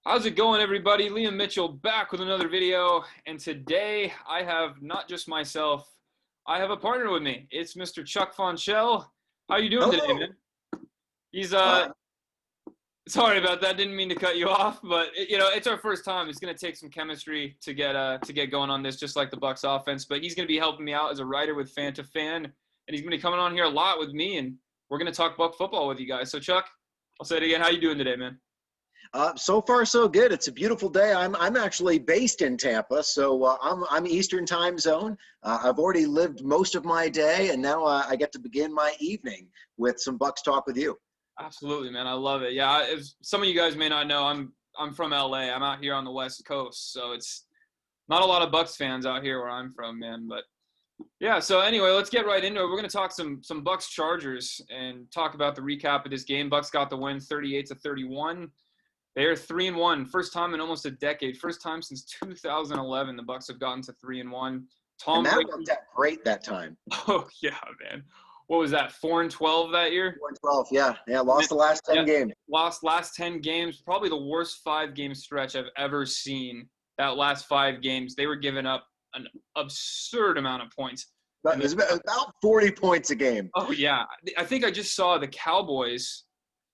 How's it going, everybody? Liam Mitchell back with another video, and today I have not just myself, I have a partner with me. It's Mr. Chuck Fonchell. How you doing today, Hello. man? He's Uh, sorry about that. Didn't mean to cut you off, but it's our first time. It's going to take some chemistry to get going on this, just like the Bucs offense. But he's going to be helping me out as a writer with Fan to Fan, and he's going to be coming on here a lot with me, and we're going to talk Buck football with you guys. So, Chuck, I'll say it again. How you doing today, man? so far so good. It's a beautiful day. I'm actually based in Tampa, so I'm Eastern time zone. I've already lived most of my day, and now I get to begin my evening with some Bucks talk with you. Absolutely, man. I love it. Yeah, if some of you guys may not know, I'm from LA. I'm out here on the West Coast, so it's not a lot of Bucks fans out here where I'm from, man. But yeah, so anyway, let's get right into it. We're gonna talk some Bucks Chargers and talk about the recap of this game. Bucks got the win, 38-31. They are 3-1, first time in almost a decade. First time since 2011 the Bucks have gotten to 3-1. And that worked out great that time. Oh yeah, man. What was that? 4-12 that year? 4-12, yeah. Lost the last 10 games. Lost last 10 games. Probably the worst 5-game stretch I've ever seen. That last 5 games, they were giving up an absurd amount of points. But it was about 40 points a game. Oh yeah, I think I just saw the Cowboys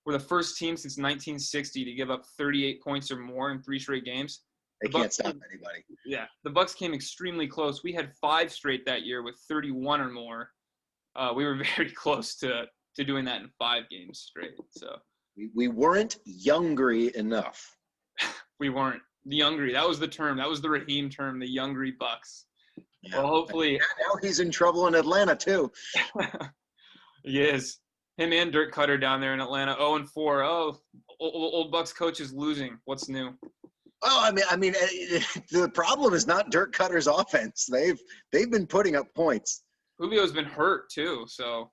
were the first team since 1960 to give up 38 points or more in 3 straight games. They can't stop anybody. Yeah, the Bucks came extremely close. We had 5 straight that year with 31 or more. We were very close to doing that in 5 games straight. So we weren't youngry enough. We weren't the youngry. That was the term. That was the Raheem term. The youngry Bucks. Yeah. Well, hopefully. Now he's in trouble in Atlanta too. He is. Him and Dirk Cutter down there in Atlanta, 0-4. Oh, old Bucks coach is losing. What's new? Oh, I mean, the problem is not Dirk Cutter's offense. They've been putting up points. Julio's been hurt too, so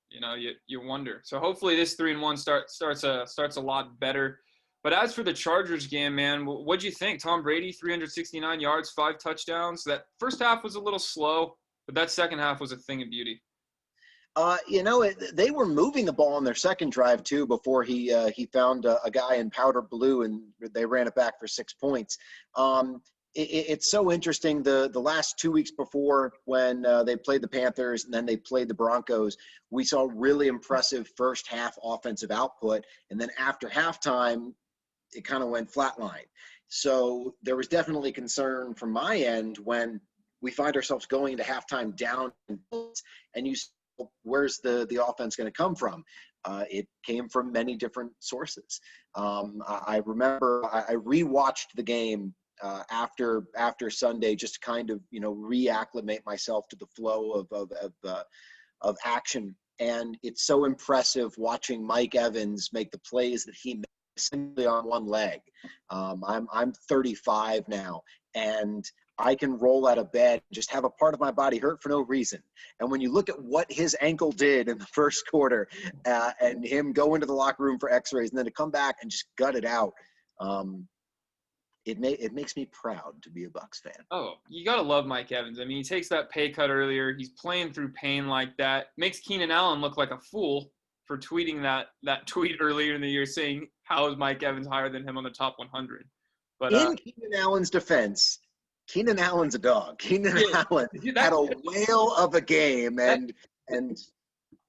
you wonder. So hopefully this 3-1 starts a lot better. But as for the Chargers game, man, what'd you think? Tom Brady, 369 yards, 5 touchdowns. That first half was a little slow, but that second half was a thing of beauty. They were moving the ball on their second drive too before he found a guy in powder blue and they ran it back for 6 points. It's so interesting. The last 2 weeks before when they played the Panthers and then they played the Broncos, we saw really impressive first half offensive output, and then after halftime, it kind of went flatline. So there was definitely concern from my end when we find ourselves going into halftime down, and you. Where's the offense going to come from? It came from many different sources. I remember I rewatched the game after Sunday just to kind of reacclimate myself to the flow of action, and it's so impressive watching Mike Evans make the plays that he made simply on one leg. I'm 35 now, and I can roll out of bed, just have a part of my body hurt for no reason. And when you look at what his ankle did in the first quarter and him go into the locker room for x-rays and then to come back and just gut it out, it makes me proud to be a Bucs fan. Oh, you got to love Mike Evans. I mean, he takes that pay cut earlier. He's playing through pain like that. Makes Keenan Allen look like a fool for tweeting that tweet earlier in the year saying, how is Mike Evans higher than him on the top 100? But in Keenan Allen's defense, Keenan Allen's a dog. Keenan Allen had a whale of a game, and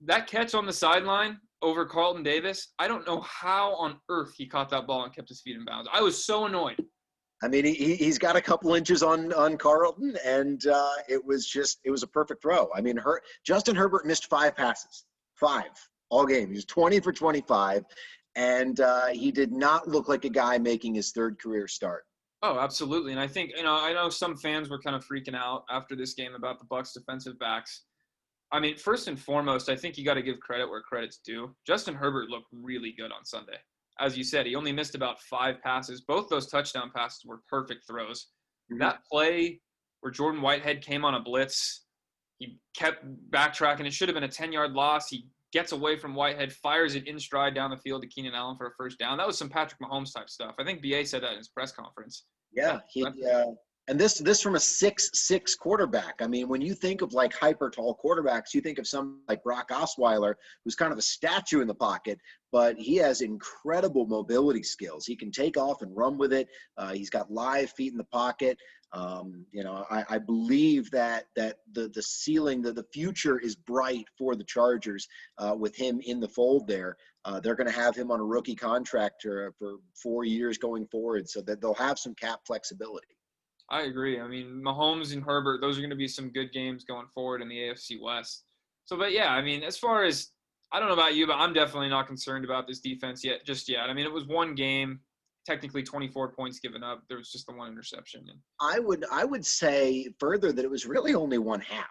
that catch on the sideline over Carlton Davis, I don't know how on earth he caught that ball and kept his feet in bounds. I was so annoyed. I mean, he's got a couple inches on Carlton, and it was a perfect throw. I mean, Justin Herbert missed 5 passes, 5 all game. He was 20 for 25, and he did not look like a guy making his 3rd career start. Oh, absolutely. And I think, I know some fans were kind of freaking out after this game about the Bucs defensive backs. I mean, first and foremost, I think you got to give credit where credit's due. Justin Herbert looked really good on Sunday. As you said, he only missed about 5 passes. Both those touchdown passes were perfect throws. Mm-hmm. That play where Jordan Whitehead came on a blitz, he kept backtracking. It should have been a 10-yard loss. He gets away from Whitehead, fires it in stride down the field to Keenan Allen for a first down. That was some Patrick Mahomes type stuff. I think BA said that in his press conference. Yeah, And this from a 6'6" quarterback. I mean, when you think of like hyper tall quarterbacks, you think of someone like Brock Osweiler, who's kind of a statue in the pocket, but he has incredible mobility skills. He can take off and run with it. He's got live feet in the pocket. I believe that the ceiling, the future is bright for the Chargers with him in the fold there. They're going to have him on a rookie contract for 4 years going forward, so that they'll have some cap flexibility. I agree. I mean, Mahomes and Herbert, those are going to be some good games going forward in the AFC West. So, but yeah, I mean, as far as, I don't know about you, but I'm definitely not concerned about this defense just yet. I mean, it was one game, technically 24 points given up. There was just the one interception. I would say further that it was really only one half,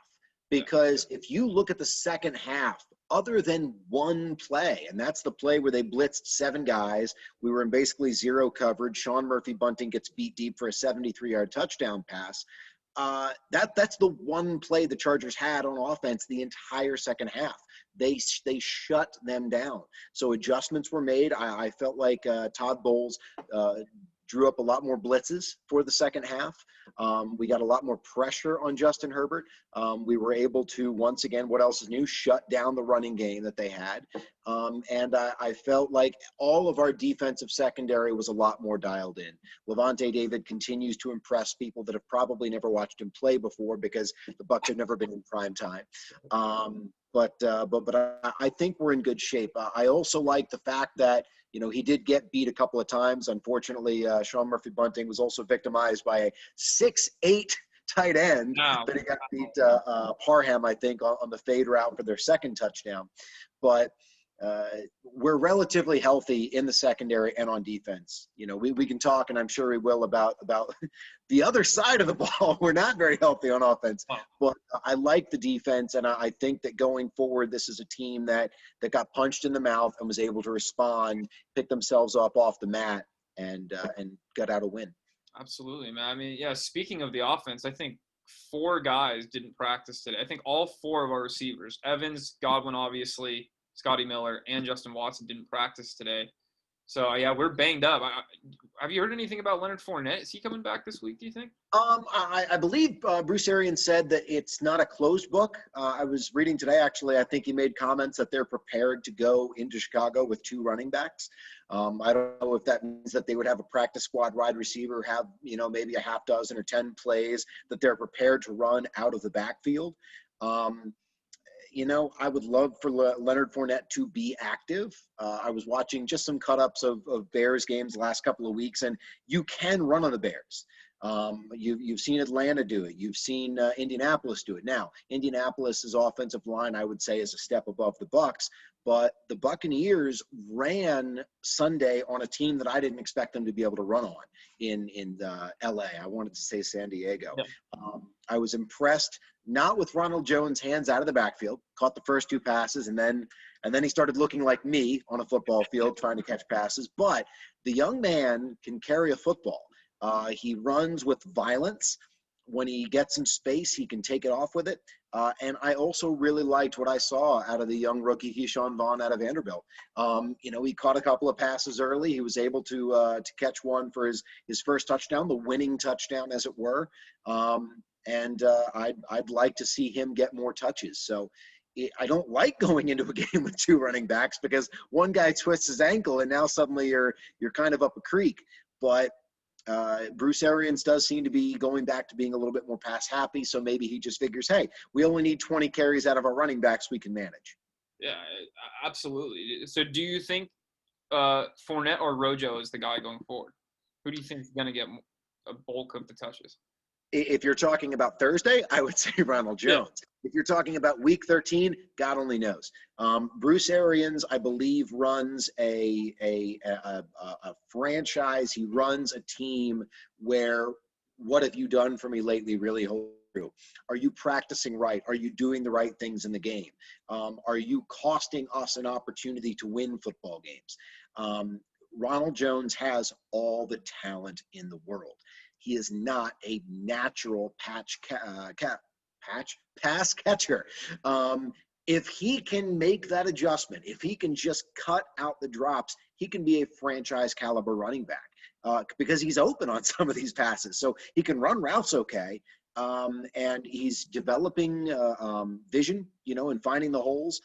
because if you look at the second half, other than one play, and that's the play where they blitzed 7 guys, we were in basically zero coverage. Sean Murphy-Bunting gets beat deep for a 73-yard touchdown pass. That's the one play the Chargers had on offense the entire second half. They shut them down. So adjustments were made. I felt like Todd Bowles drew up a lot more blitzes for the second half. We got a lot more pressure on Justin Herbert. We were able to, once again, what else is new, shut down the running game that they had. And I felt like all of our defensive secondary was a lot more dialed in. Levante David continues to impress people that have probably never watched him play before, because the Bucs have never been in prime time. But I think we're in good shape. I also like the fact that, he did get beat a couple of times. Unfortunately, Sean Murphy-Bunting was also victimized by a 6'8" tight end. Wow. But he got beat Parham, I think, on the fade route for their second touchdown. But we're relatively healthy in the secondary and on defense. We can talk, and I'm sure we will, about the other side of the ball. We're not very healthy on offense, but I like the defense, and I think that going forward, this is a team that got punched in the mouth and was able to respond, pick themselves up off the mat, and got out a win. Absolutely, man. I mean, yeah, speaking of the offense, I think 4 guys didn't practice today. I think all 4 of our receivers, Evans, Godwin, obviously, Scotty Miller, and Justin Watson didn't practice today. So, yeah, we're banged up. Have you heard anything about Leonard Fournette? Is he coming back this week, do you think? I believe Bruce Arians said that it's not a closed book. I was reading today, actually, I think he made comments that they're prepared to go into Chicago with 2 running backs. I don't know if that means that they would have a practice squad wide receiver, have, maybe a half dozen or 10 plays that they're prepared to run out of the backfield. I would love for Leonard Fournette to be active. I was watching just some cut-ups of Bears games the last couple of weeks, and you can run on the Bears. You've seen Atlanta do it. You've seen Indianapolis do it. Now, Indianapolis's offensive line, I would say, is a step above the Bucs, but the Buccaneers ran Sunday on a team that I didn't expect them to be able to run on in LA. I wanted to say San Diego. Yep. I was impressed, not with Ronald Jones' hands out of the backfield, caught the first 2 passes, and then he started looking like me on a football field trying to catch passes. But the young man can carry a football. He runs with violence. When he gets some space, he can take it off with it. And I also really liked what I saw out of the young rookie Vaughn out of Vanderbilt. He caught a couple of passes early. He was able to catch one for his first touchdown, the winning touchdown, as it were. And I'd like to see him get more touches. So I don't like going into a game with 2 running backs, because one guy twists his ankle and now suddenly you're kind of up a creek. But Bruce Arians does seem to be going back to being a little bit more pass happy. So maybe he just figures, hey, we only need 20 carries out of our running backs. We can manage. Yeah, absolutely. So do you think Fournette or Rojo is the guy going forward? Who do you think is going to get a bulk of the touches? If you're talking about Thursday, I would say Ronald Jones. Yeah. If you're talking about week 13, God only knows. Bruce Arians, I believe, runs a franchise. He runs a team where what have you done for me lately really holds true. Are you practicing right? Are you doing the right things in the game? Are you costing us an opportunity to win football games? Ronald Jones has all the talent in the world. He is not a natural pass catcher. If he can make that adjustment, if he can just cut out the drops, he can be a franchise caliber running back. because he's open on some of these passes. So he can run routes okay. And he's developing vision, and finding the holes.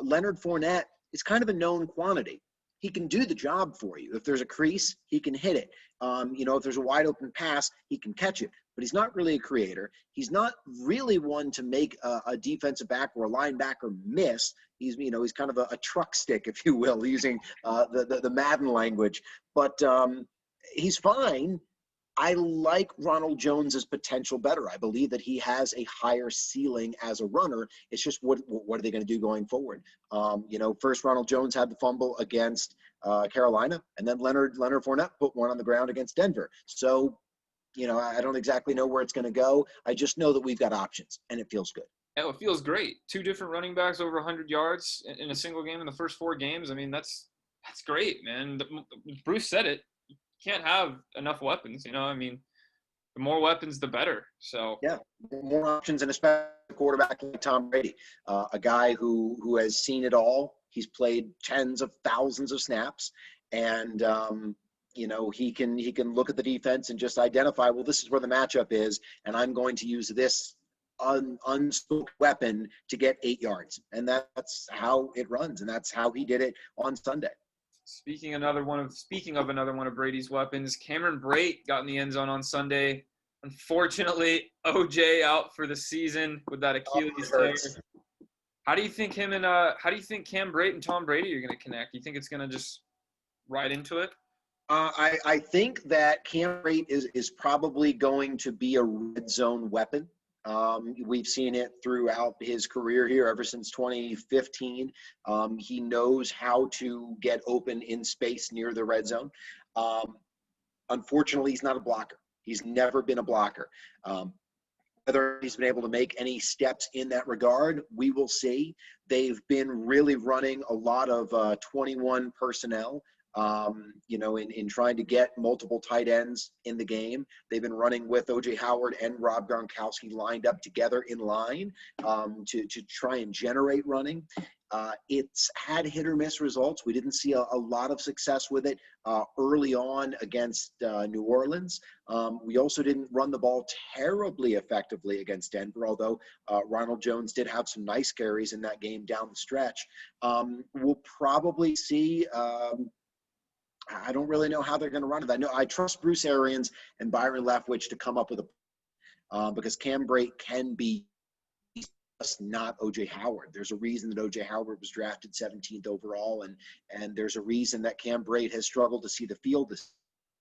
Leonard Fournette is kind of a known quantity. He can do the job for you. If there's a crease, he can hit it. If there's a wide open pass, he can catch it. But he's not really a creator. He's not really one to make a defensive back or a linebacker miss. He's kind of a truck stick, if you will, using the Madden language. But he's fine. I like Ronald Jones's potential better. I believe that he has a higher ceiling as a runner. It's just what are they going to do going forward? First Ronald Jones had the fumble against Carolina, and then Leonard Fournette put one on the ground against Denver. So, I don't exactly know where it's going to go. I just know that we've got options, and it feels good. Yeah, it feels great. 2 different running backs over 100 yards in a single game in the first 4 games. I mean, that's great, man. Bruce said it. Can't have enough weapons, I mean, the more weapons, the better. So yeah, more options, and especially a quarterback like Tom Brady, a guy who has seen it all. He's played tens of thousands of snaps, and he can look at the defense and just identify, well, this is where the matchup is, and I'm going to use this unspoken weapon to get 8 yards, and that's how it runs, and that's how he did it on Sunday. Speaking of another one of Brady's weapons, Cameron Breit got in the end zone on Sunday. Unfortunately, OJ out for the season with that Achilles tear. How do you think Cam Breit and Tom Brady are going to connect? Do you think it's going to just ride into it? I think that Cam Breit is probably going to be a red zone weapon. We've seen it throughout his career here ever since 2015. He knows how to get open in space near the red zone. Unfortunately, he's not a blocker. He's never been a blocker. Whether he's been able to make any steps in that regard, we will see. They've been really running a lot of 21 personnel. In trying to get multiple tight ends in the game. They've been running with O.J. Howard and Rob Gronkowski lined up together in line to try and generate running. It's had hit or miss results. We didn't see a lot of success with it early on against New Orleans. We also didn't run the ball terribly effectively against Denver, although Ronald Jones did have some nice carries in that game down the stretch. We'll probably see I don't really know how they're going to run it. I trust Bruce Arians and Byron Leftwich to come up with because Cam Breit can be just not O.J. Howard. There's a reason that O.J. Howard was drafted 17th overall, and there's a reason that Cam Breit has struggled to see the field.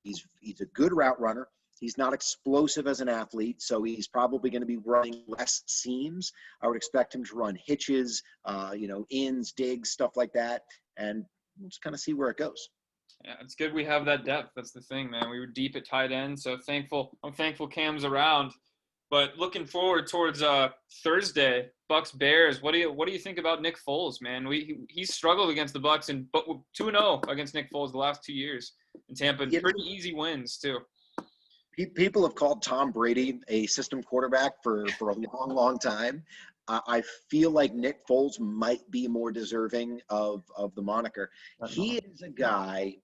He's a good route runner. He's not explosive as an athlete, so he's probably going to be running less seams. I would expect him to run hitches, ins, digs, stuff like that, and we'll just kind of see where it goes. Yeah, it's good we have that depth. That's the thing, man. We were deep at tight end, so I'm thankful Cam's around. But looking forward towards Thursday, Bucs Bears. What do you think about Nick Foles, man? He's struggled against the Bucs, but 2-0 against Nick Foles the last 2 years in Tampa. Pretty easy wins too. People have called Tom Brady a system quarterback for a long, long time. I feel like Nick Foles might be more deserving of the moniker. He is a guy.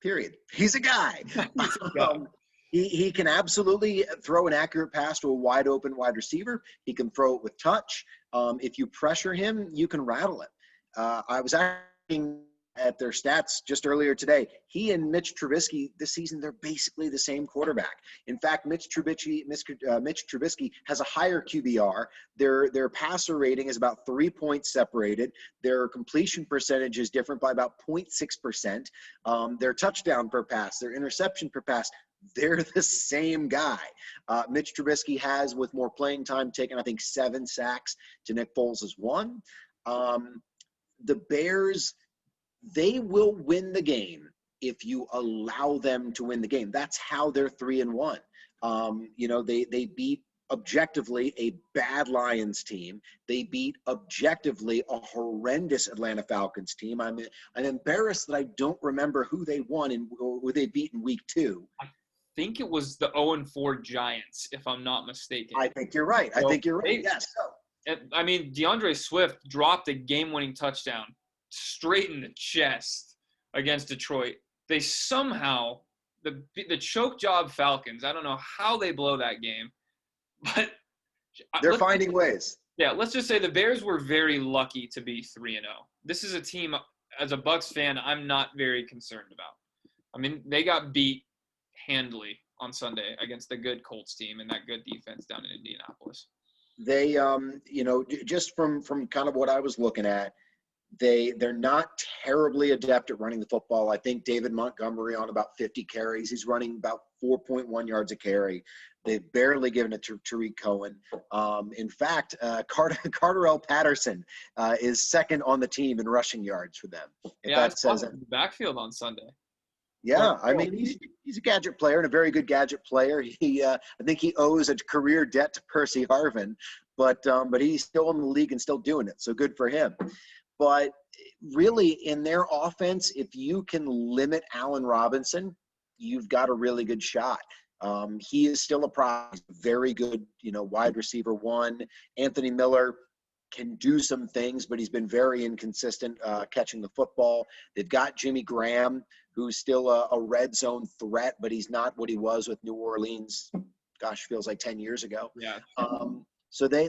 Period. He's a guy. He can absolutely throw an accurate pass to a wide open wide receiver. He can throw it with touch. If you pressure him, you can rattle him. I was asking at their stats just earlier today. He and Mitch Trubisky this season, they're basically the same quarterback. In fact, Mitch Trubisky has a higher QBR. Their passer rating is about 3 points separated. Their completion percentage is different by about 0.6%. Their touchdown per pass, their interception per pass, they're the same guy. Mitch Trubisky has, with more playing time, taken, I think, 7 sacks to Nick Foles' 1. The Bears, they will win the game if you allow them to win the game. That's how they're 3-1. They beat objectively a bad Lions team. They beat objectively a horrendous Atlanta Falcons team. I'm embarrassed that I don't remember who they won or who they beat in week 2. I think it was the 0-4 Giants, if I'm not mistaken. I think you're right. Yes. I mean, DeAndre Swift dropped a game-winning touchdown straight in the chest against Detroit. they somehow the choke job Falcons. I don't know how they blow that game, but They're finding ways. Yeah, let's just say the Bears were very lucky to be 3-0. This is a team, as a Bucs fan, I'm not very concerned about. I mean, they got beat handily on Sunday against the good Colts team and that good defense down in Indianapolis. They, just from kind of what I was looking at, they're not terribly adept at running the football. I think David Montgomery on about 50 carries. He's running about 4.1 yards a carry. They've barely given it to Tariq Cohen. In fact, Carterell Patterson is second on the team in rushing yards for them. I saw him in the backfield on Sunday. Yeah, I mean, he's a gadget player and a very good gadget player. I think he owes a career debt to Percy Harvin, but he's still in the league and still doing it. So good for him. But really, in their offense, if you can limit Allen Robinson, you've got a really good shot. He is still a very good, wide receiver one. Anthony Miller can do some things, but he's been very inconsistent catching the football. They've got Jimmy Graham, who's still a red zone threat, but he's not what he was with New Orleans. Gosh, feels like 10 years ago. Yeah. So they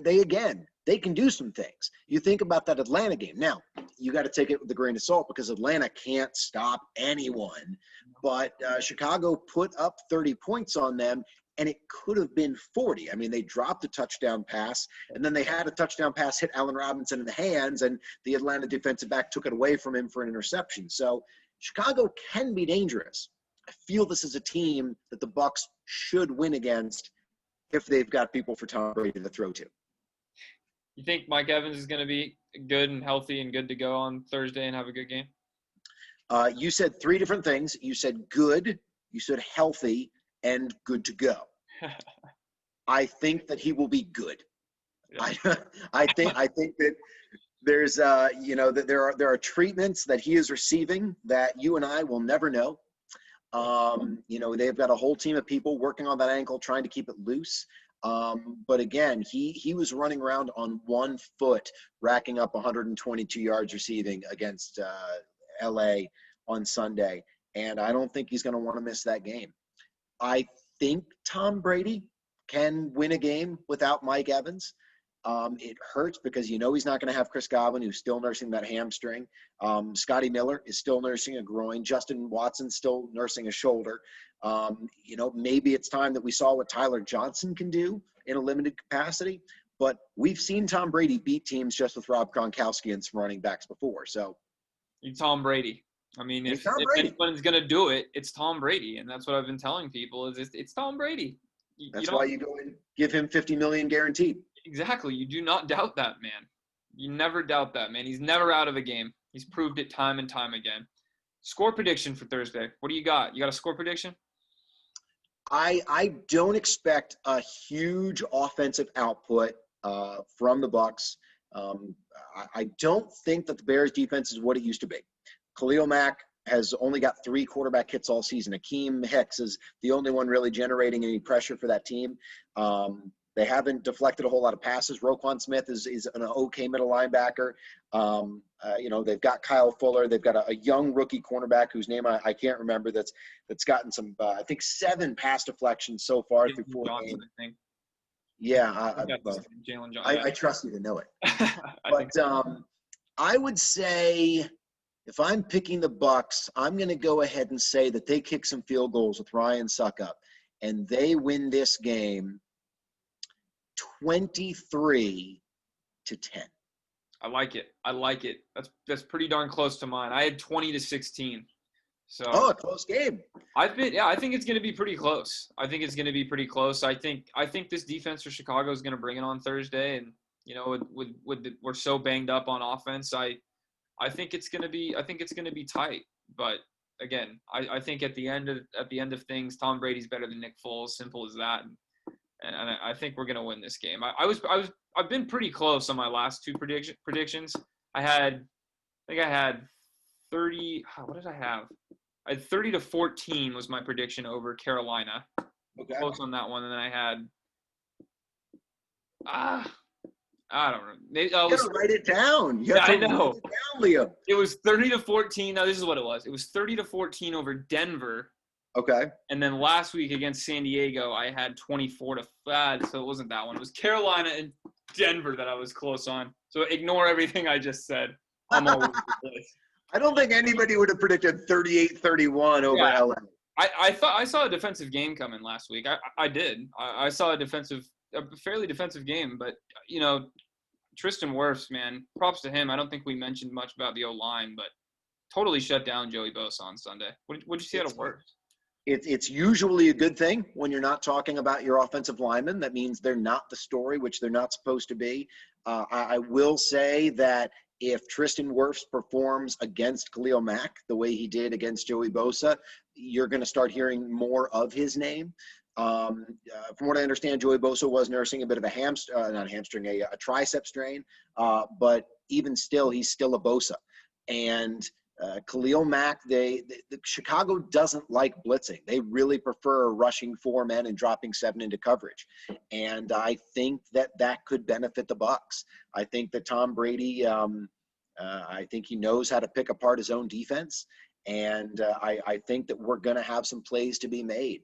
can do some things. You think about that Atlanta game. Now, you got to take it with a grain of salt because Atlanta can't stop anyone. But Chicago put up 30 points on them, and it could have been 40. I mean, they dropped a touchdown pass, and then they had a touchdown pass hit Allen Robinson in the hands, and the Atlanta defensive back took it away from him for an interception. So Chicago can be dangerous. I feel this is a team that the Bucs should win against if they've got people for Tom Brady to throw to. You think Mike Evans is going to be good and healthy and good to go on Thursday and have a good game? You said three different things. You said good, you said healthy, and good to go. I think that he will be good. Yeah. I think that there's that there are treatments that he is receiving that you and I will never know. They've got a whole team of people working on that ankle, trying to keep it loose. But again, he was running around on one foot, racking up 122 yards receiving against LA on Sunday. And I don't think he's going to want to miss that game. I think Tom Brady can win a game without Mike Evans. It hurts because he's not going to have Chris Godwin, who's still nursing that hamstring. Scotty Miller is still nursing a groin. Justin Watson's still nursing a shoulder. Maybe it's time that we saw what Tyler Johnson can do in a limited capacity. But we've seen Tom Brady beat teams just with Rob Gronkowski and some running backs before. So, Tom Brady. I mean, if anyone's going to do it, it's Tom Brady, and that's what I've been telling people is it's Tom Brady. That's why you go and give him $50 million guaranteed. Exactly. You do not doubt that, man. You never doubt that, man. He's never out of a game. He's proved it time and time again. Score prediction for Thursday. What do you got? You got a score prediction? I don't expect a huge offensive output from the Bucs. I don't think that the Bears defense is what it used to be. Khalil Mack has only got 3 quarterback hits all season. Akeem Hicks is the only one really generating any pressure for that team. They haven't deflected a whole lot of passes. Roquan Smith is an okay middle linebacker. They've got Kyle Fuller. They've got a young rookie cornerback whose name I can't remember that's gotten some, I think 7 pass deflections so far through 4 games. I think. Yeah. Jalen Johnson. I trust you to know it. But I would say if I'm picking the Bucs, I'm going to go ahead and say that they kick some field goals with Ryan Suckup, and they win this game 23-10. I like it. That's pretty darn close to mine. I had 20-16. So a close game. I think it's going to be pretty close. I think this defense for Chicago is going to bring it on Thursday, and we're so banged up on offense. I think it's going to be tight. But again, I think at the end of things, Tom Brady's better than Nick Foles. Simple as that. And I think we're going to win this game. I've been pretty close on my last 2 predictions. I had 30. What did I have? I had 30-14 was my prediction over Carolina. Okay. Close on that one, and then I had I don't know. Maybe, You gotta write it down. You have I to know. write it down, Liam. It was 30-14. No, this is what it was. It was 30-14 over Denver. Okay. And then last week against San Diego, I had 24-5. So it wasn't that one. It was Carolina and Denver that I was close on. So ignore everything I just said. I'm all over the place. I don't think anybody would have predicted 38-31 over LA. I thought I saw a defensive game coming last week. I did. I saw a fairly defensive game. But, you know, Tristan Wirfs, man, props to him. I don't think we mentioned much about the O-line, but totally shut down Joey Bosa on Sunday. What did you see out of Wirfs? It's usually a good thing when you're not talking about your offensive linemen. That means they're not the story, which they're not supposed to be. I will say that if Tristan Wirfs performs against Khalil Mack the way he did against Joey Bosa, you're going to start hearing more of his name. From what I understand, Joey Bosa was nursing a bit of a tricep strain, but even still, he's still a Bosa. And Khalil Mack, Chicago doesn't like blitzing. They really prefer rushing 4 men and dropping 7 into coverage. And I think that could benefit the Bucs. I think that Tom Brady, I think he knows how to pick apart his own defense. And I think that we're going to have some plays to be made.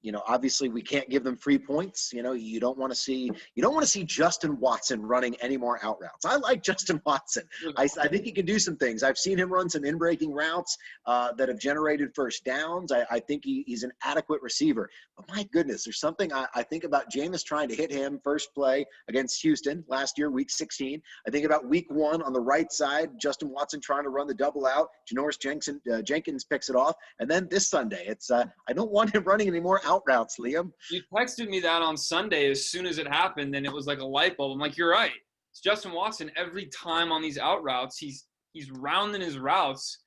You know, obviously we can't give them free points. You know, you don't want to see Justin Watson running any more out routes. I like Justin Watson. I think he can do some things. I've seen him run some in-breaking routes that have generated first downs. I think he's an adequate receiver. But my goodness, there's something I think about Jameis trying to hit him first play against Houston last year, week 16. I think about week 1 on the right side, Justin Watson trying to run the double out. Janoris Jenkins picks it off. And then this Sunday, it's I don't want him running any more out routes, Liam. You texted me that on Sunday as soon as it happened, and it was like a light bulb. I'm like, you're right. It's Justin Watson every time on these out routes. He's rounding his routes.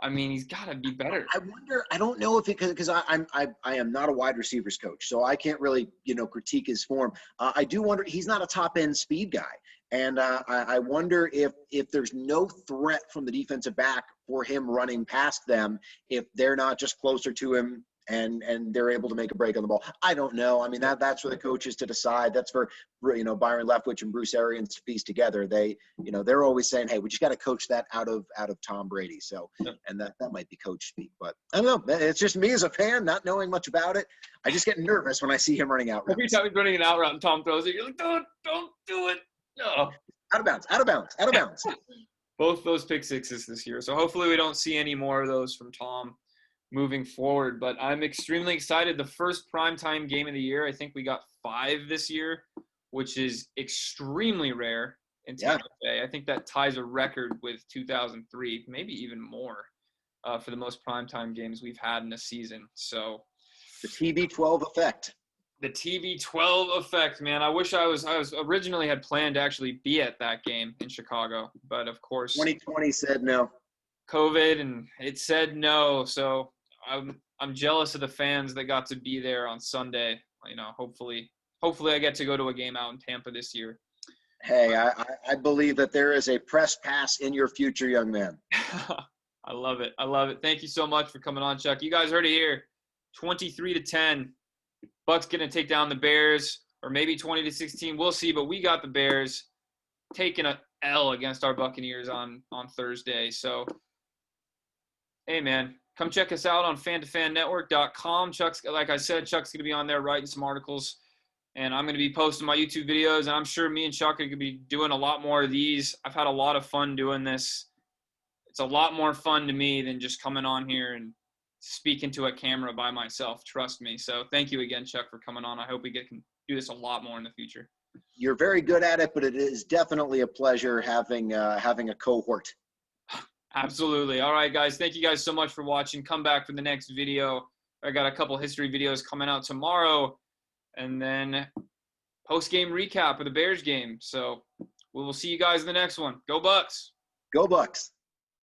I mean, he's got to be better. I wonder. I don't know if it because I am not a wide receivers coach, so I can't really critique his form. I do wonder. He's not a top end speed guy, and I wonder if there's no threat from the defensive back for him running past them if they're not just closer to him and they're able to make a break on the ball. I don't know. I mean, that's for the coaches to decide. That's for Byron Leftwich and Bruce Arians to piece together. They're always saying, hey, we just got to coach that out of Tom Brady. So, and that might be coach speak, but I don't know. It's just me as a fan, not knowing much about it. I just get nervous when I see him running out routes. Every time he's running an out route and Tom throws it, you're like, don't do it. No. Out of bounds. Both those pick sixes this year. So hopefully we don't see any more of those from Tom moving forward, but I'm extremely excited. The first primetime game of the year, I think we got 5 this year, which is extremely rare in Tampa Bay. I think that ties a record with 2003, maybe even more, for the most primetime games we've had in a season. So the TB12 effect. The TB12 effect, man. I wish I was originally had planned to actually be at that game in Chicago, but of course 2020 said no. COVID, and it said no. So I'm jealous of the fans that got to be there on Sunday. Hopefully I get to go to a game out in Tampa this year. Hey, I believe that there is a press pass in your future, young man. I love it. Thank you so much for coming on, Chuck. You guys heard it here. 23-10. Bucs going to take down the Bears, or maybe 20-16. We'll see, but we got the Bears taking a L against our Buccaneers on Thursday. So, hey, man, come check us out on fan2fannetwork.com. Like I said, Chuck's going to be on there writing some articles, and I'm going to be posting my YouTube videos, and I'm sure me and Chuck are going to be doing a lot more of these. I've had a lot of fun doing this. It's a lot more fun to me than just coming on here and speaking to a camera by myself. Trust me. So thank you again, Chuck, for coming on. I hope we can do this a lot more in the future. You're very good at it, but it is definitely a pleasure having a cohort. Absolutely. All right, guys. Thank you guys so much for watching. Come back for the next video. I got a couple history videos coming out tomorrow, and then post-game recap of the Bears game. So we will see you guys in the next one. Go Bucs. Go Bucs.